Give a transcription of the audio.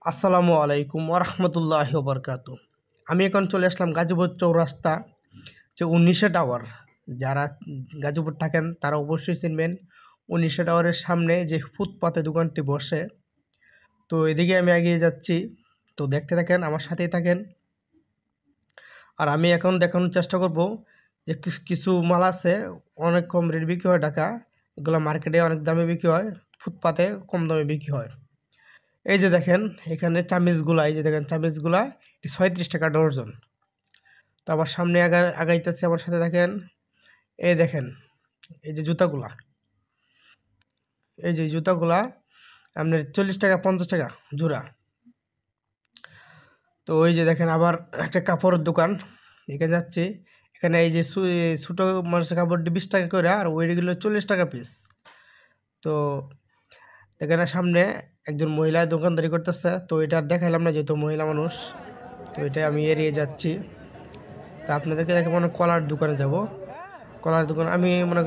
আসসালামু আলাইকুম ওরহমতুল্লাহি ওবরকাতু। আমি এখন চলে আসলাম গাজীপুর চৌরাস্তা, যে ১৯০০ টাওয়ার। যারা গাজীপুর থাকেন তারা অবশ্যই চিনবেন। ১৯০০ টাওয়ারের সামনে যে ফুটপাতে দোকানটি বসে, তো এদিকে আমি এগিয়ে যাচ্ছি। তো দেখতে থাকেন, আমার সাথেই থাকেন। আর আমি এখন দেখানোর চেষ্টা করব যে কিছু মাল আছে অনেক কম রেট বিক্রি হয় ঢাকা, এগুলো মার্কেটে অনেক দামে বিক্রি হয়, ফুটপাতে কম দামে বিক্রি হয়। এই যে দেখেন এখানে চামিচগুলা, এই যে দেখেন চামিচগুলা ৩৬ টাকা ডর্জন। তো আবার সামনে আগাইতেছে, আমার সাথে দেখেন। এই দেখেন এই যে জুতাগুলা, এই যে জুতাগুলা আপনার ৪০ টাকা ৫০ টাকা জোড়া। তো ওই যে দেখেন আবার একটা কাপড়ের দোকান, এখানে যাচ্ছি। এখানে এই যে ছোটো মানুষের কাপড়টি ২০ টাকা করে, আর ওইগুলো ৪০ টাকা পিস। তো এখানে সামনে একজন মহিলা দোকানদারি করতেছে, তো এটা আর দেখাইলাম না যেহেতু মহিলা মানুষ, তো এটা আমি এড়িয়ে যাচ্ছি। তা আপনাদেরকে দেখে মনে কলার দোকানে যাব। কলার দোকান আমি মনে করি